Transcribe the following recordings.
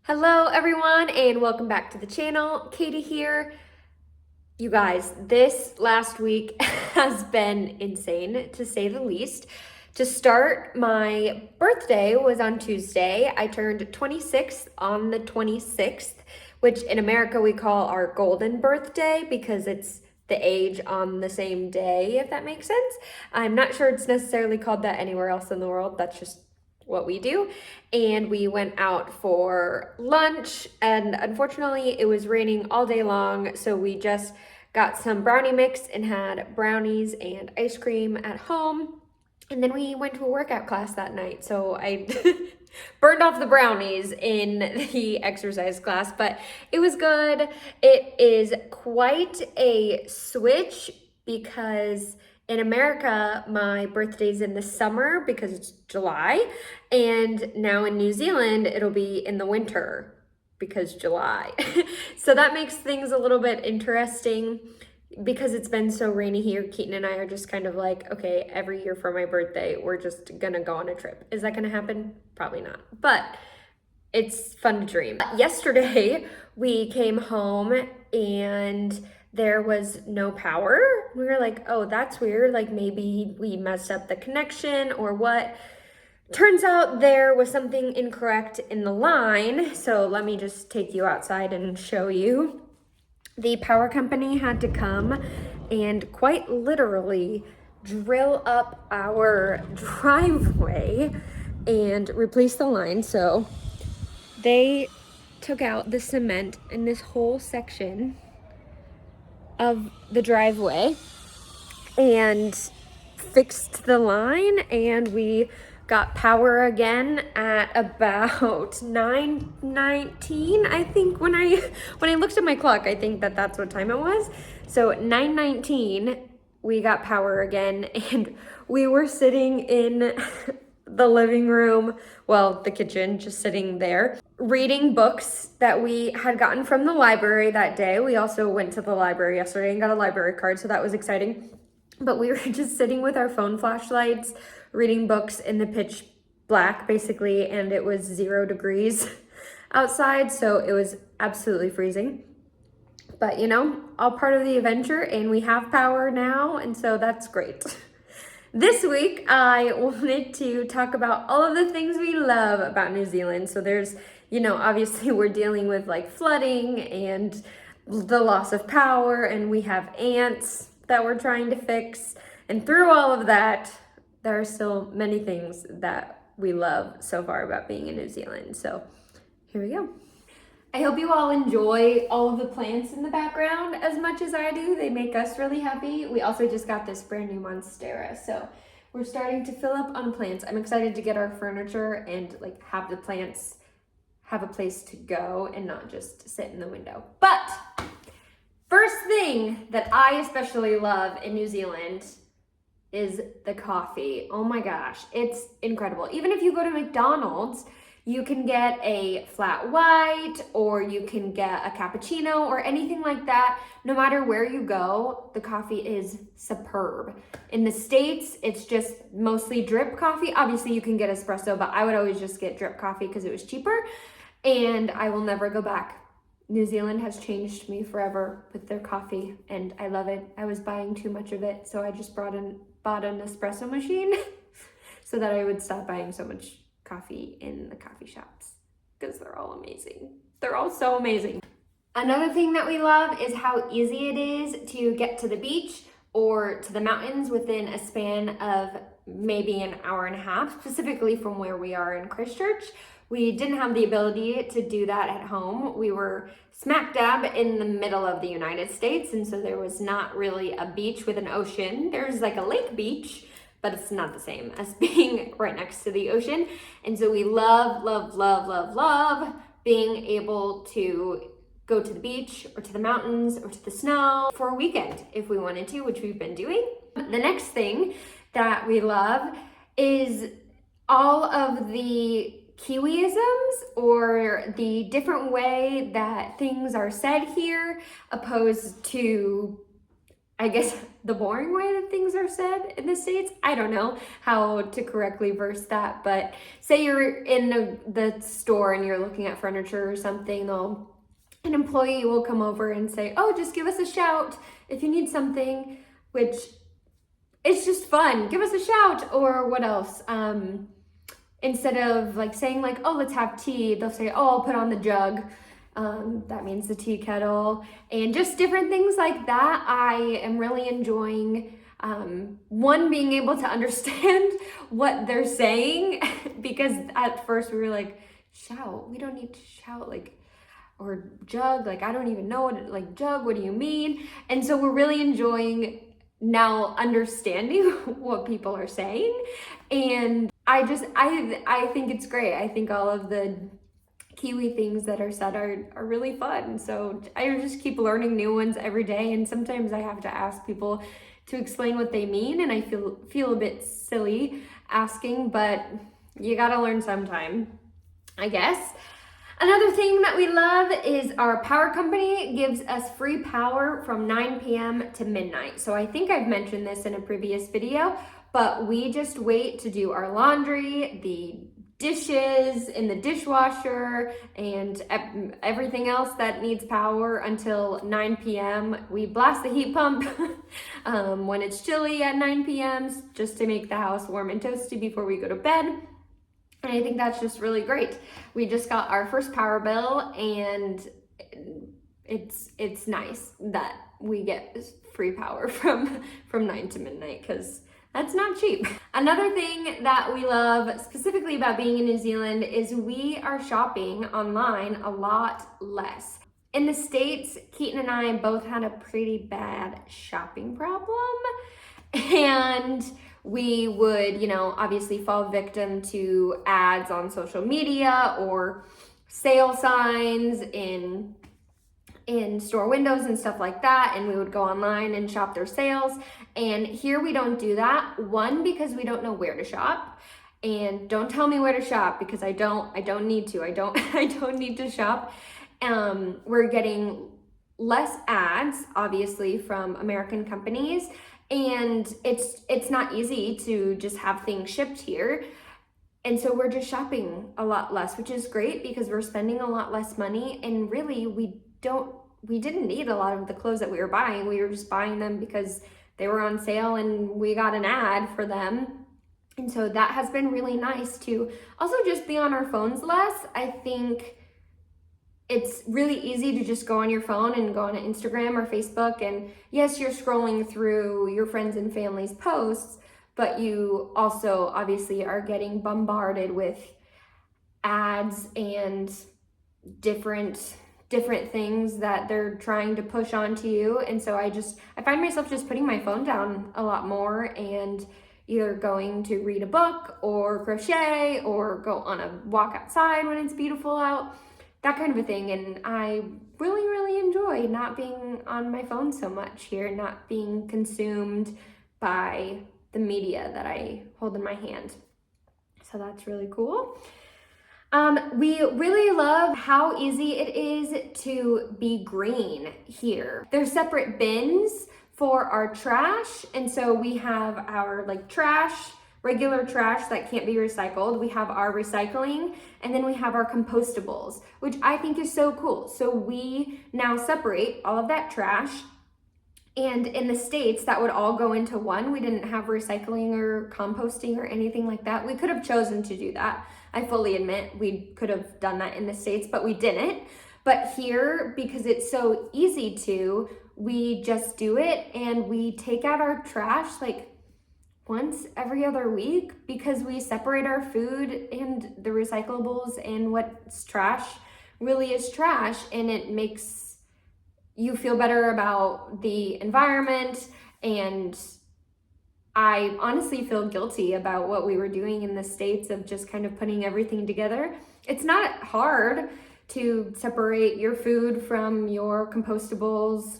Hello everyone and welcome back to the channel. Katie here. You guys, this last week has been insane to say the least. To start, my birthday was on Tuesday. I turned 26 on the 26th, which in America we call our golden birthday because it's the age on the same day, if that makes sense. I'm not sure it's necessarily called that anywhere else in the world. That's just what we do. And we went out for lunch, and unfortunately it was raining all day long, so we just got some brownie mix and had brownies and ice cream at home. And then we went to a workout class that night, so I burned off the brownies in the exercise class, but it was good. It is quite a switch because in America, my birthday's in the summer because it's July, and now in New Zealand, it'll be in the winter because July. So that makes things a little bit interesting. Because it's been so rainy here, Keaton and I are just kind of like, okay, every year for my birthday, we're just gonna go on a trip. Is that gonna happen? Probably not, but it's fun to dream. Yesterday, we came home and there was no power. We were like, oh, that's weird. Like maybe we messed up the connection or what. Turns out there was something incorrect in the line. So let me just take you outside and show you. The power company had to come and quite literally drill up our driveway and replace the line. So they took out the cement in this whole section of the driveway and fixed the line, and we got power again at about 9:19. I think when I looked at my clock, I think that's what time it was. So 9:19 we got power again, and we were sitting in the living room, well, the kitchen, just sitting there, reading books that we had gotten from the library that day. We also went to the library yesterday and got a library card, so that was exciting. But we were just sitting with our phone flashlights, reading books in the pitch black, basically, and it was 0 degrees outside, so it was absolutely freezing. But you know, all part of the adventure, and we have power now, and so that's great. This week, I wanted to talk about all of the things we love about New Zealand. So there's, obviously we're dealing with like flooding and the loss of power, and we have ants that we're trying to fix. And through all of that, there are still many things that we love so far about being in New Zealand. So here we go. I hope you all enjoy all of the plants in the background as much as I do. They make us really happy. We also just got this brand new Monstera, so we're starting to fill up on plants. I'm excited to get our furniture and like have the plants have a place to go and not just sit in the window. But first thing that I especially love in New Zealand is the coffee. Oh my gosh, it's incredible. Even if you go to McDonald's, you can get a flat white or you can get a cappuccino or anything like that. No matter where you go, the coffee is superb. In the States, it's just mostly drip coffee. Obviously, you can get espresso, but I would always just get drip coffee because it was cheaper, and I will never go back. New Zealand has changed me forever with their coffee, and I love it. I was buying too much of it, so I just bought an espresso machine so that I would stop buying so much coffee in the coffee shops because they're all amazing. They're all so amazing. Another thing that we love is how easy it is to get to the beach or to the mountains within a span of maybe an hour and a half, specifically from where we are in Christchurch. We didn't have the ability to do that at home. We were smack dab in the middle of the United States, and so there was not really a beach with an ocean. There's like a lake beach, but it's not the same as being right next to the ocean. And so we love, love, love, love, love being able to go to the beach or to the mountains or to the snow for a weekend if we wanted to, which we've been doing. The next thing that we love is all of the Kiwiisms, or the different way that things are said here, opposed to I guess, the boring way that things are said in the States. I don't know how to correctly verse that, but say you're in the store and you're looking at furniture or something, an employee will come over and say, oh, just give us a shout if you need something, which it's just fun. Give us a shout. Or what else? Instead of like saying like, oh, let's have tea, they'll say, oh, I'll put on the jug. That means the tea kettle, and just different things like that. I am really enjoying one, being able to understand what they're saying, because at first we were like, shout, we don't need to shout, like, or jug, like I don't even know what, like, jug, what do you mean? And so we're really enjoying now understanding what people are saying, and I think it's great. I think all of the Kiwi things that are said are really fun. So I just keep learning new ones every day, and sometimes I have to ask people to explain what they mean, and I feel a bit silly asking, but you gotta learn sometime, I guess. Another thing that we love is our power company gives us free power from 9 p.m. to midnight. So I think I've mentioned this in a previous video, but we just wait to do our laundry, the dishes in the dishwasher, and everything else that needs power until 9 p.m. We blast the heat pump when it's chilly at 9 p.m. just to make the house warm and toasty before we go to bed. And I think that's just really great. We just got our first power bill, and it's nice that we get free power from 9 to midnight, because that's not cheap. Another thing that we love specifically about being in New Zealand is we are shopping online a lot less. In the States, Keaton and I both had a pretty bad shopping problem, and we would, obviously fall victim to ads on social media or sale signs in store windows and stuff like that, and we would go online and shop their sales. And here we don't do that. One, because we don't know where to shop, and don't tell me where to shop, because I don't need to. I don't need to shop. We're getting less ads, obviously, from American companies, and it's not easy to just have things shipped here. And so we're just shopping a lot less, which is great because we're spending a lot less money, and really we didn't need a lot of the clothes that we were buying. We were just buying them because they were on sale and we got an ad for them. And so that has been really nice to also just be on our phones less. I think it's really easy to just go on your phone and go on Instagram or Facebook, and yes, you're scrolling through your friends and family's posts, but you also obviously are getting bombarded with ads and different things that they're trying to push onto you. And so I find myself just putting my phone down a lot more and either going to read a book or crochet or go on a walk outside when it's beautiful out, that kind of a thing. And I really, really enjoy not being on my phone so much here, not being consumed by the media that I hold in my hand. So that's really cool. We really love how easy it is to be green here. There's separate bins for our trash, and so we have our regular trash that can't be recycled. We have our recycling, and then we have our compostables, which I think is so cool. So we now separate all of that trash, and in the States that would all go into one. We didn't have recycling or composting or anything like that. We could have chosen to do that. I fully admit we could have done that in the States, but we didn't. But here, because it's so easy to, we just do it, and we take out our trash like once every other week, because we separate our food and the recyclables, and what's trash really is trash, and it makes you feel better about the environment. And I honestly feel guilty about what we were doing in the States of just kind of putting everything together. It's not hard to separate your food from your compostables,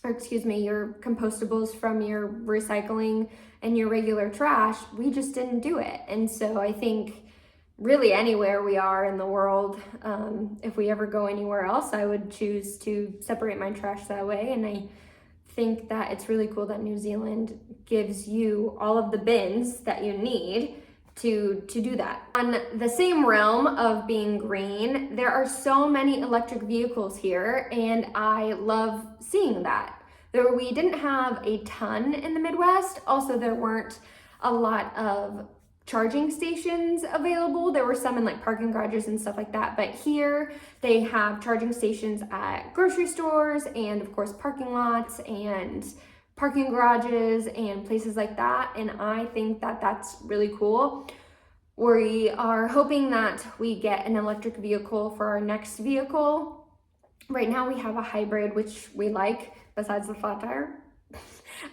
your compostables from your recycling and your regular trash. We just didn't do it. And so I think really anywhere we are in the world, if we ever go anywhere else, I would choose to separate my trash that way. And I think that it's really cool that New Zealand gives you all of the bins that you need to do that. On the same realm of being green, there are so many electric vehicles here, and I love seeing that. We didn't have a ton in the Midwest. Also, there weren't a lot of charging stations available. There were some in like parking garages and stuff like that, but here they have charging stations at grocery stores and of course parking lots and parking garages and places like that, and I think that that's really cool. We are hoping that we get an electric vehicle for our next vehicle. Right now we have a hybrid, which we like, besides the flat tire.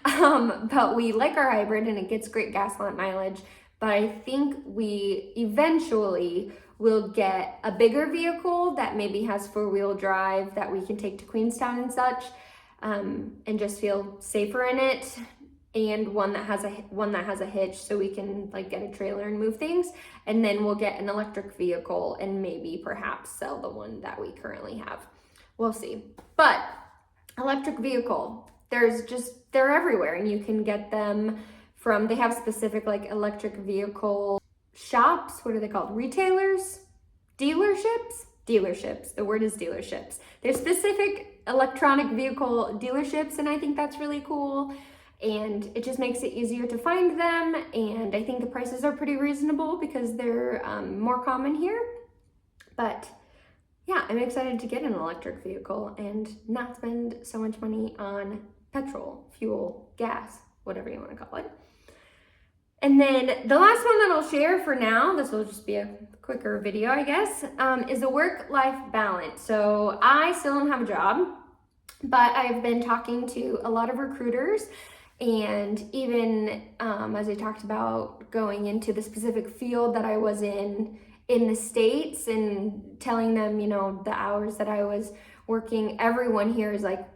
But we like our hybrid and it gets great gas mileage. But I think we eventually will get a bigger vehicle that maybe has 4-wheel drive that we can take to Queenstown and such, and just feel safer in it, and one that has a hitch so we can like get a trailer and move things. And then we'll get an electric vehicle and maybe perhaps sell the one that we currently have. We'll see. But electric vehicle, they're everywhere, and you can get them from, they have specific like electric vehicle shops. What are they called? Retailers? Dealerships? Dealerships. The word is dealerships. There's specific electronic vehicle dealerships, and I think that's really cool. And it just makes it easier to find them. And I think the prices are pretty reasonable because they're more common here. But yeah, I'm excited to get an electric vehicle and not spend so much money on petrol, fuel, gas, whatever you want to call it. And then the last one that I'll share for now, this will just be a quicker video, I guess, is a work-life balance. So I still don't have a job, but I've been talking to a lot of recruiters, and even as I talked about going into the specific field that I was in the States and telling them, you know, the hours that I was working, everyone here is like,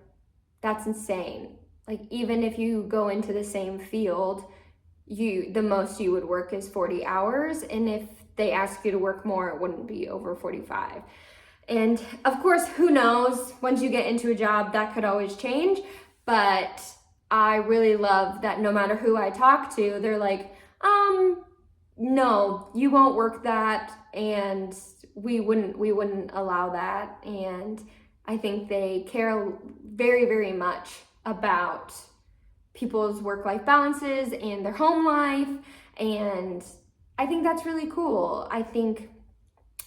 that's insane. Like, even if you go into the same field, the most you would work is 40 hours. And if they ask you to work more, it wouldn't be over 45. And of course, who knows, once you get into a job, that could always change. But I really love that no matter who I talk to, they're like, no, you won't work that, and we wouldn't allow that. And I think they care very, very much about people's work-life balances and their home life, and I think that's really cool. I think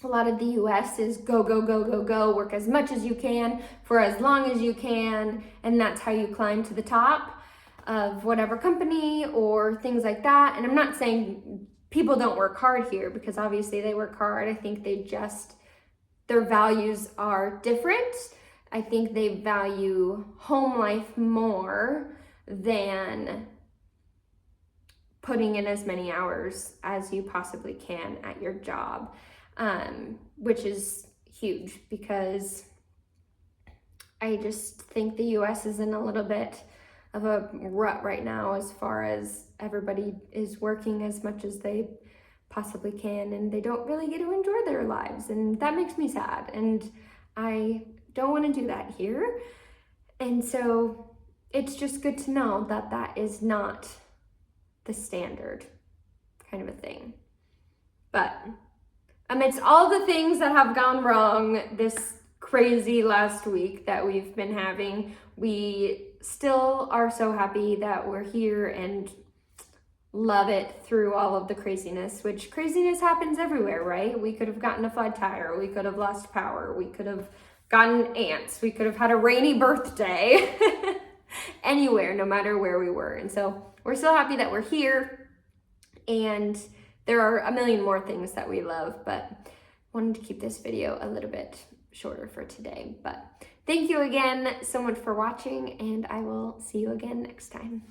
a lot of the US is go, go, go, go, go, work as much as you can for as long as you can, and that's how you climb to the top of whatever company or things like that. And I'm not saying people don't work hard here, because obviously they work hard. I think their values are different. I think they value home life more than putting in as many hours as you possibly can at your job, which is huge, because I just think the US is in a little bit of a rut right now as far as everybody is working as much as they possibly can, and they don't really get to enjoy their lives, and that makes me sad, and I don't want to do that here. And so it's just good to know that that is not the standard kind of a thing. But amidst all the things that have gone wrong this crazy last week that we've been having, we still are so happy that we're here and love it through all of the craziness, which craziness happens everywhere, right? We could have gotten a flat tire, we could have lost power, we could have gotten ants, we could have had a rainy birthday. Anywhere, no matter where we were. And so we're so happy that we're here, and there are a million more things that we love, but wanted to keep this video a little bit shorter for today. But thank you again so much for watching, and I will see you again next time.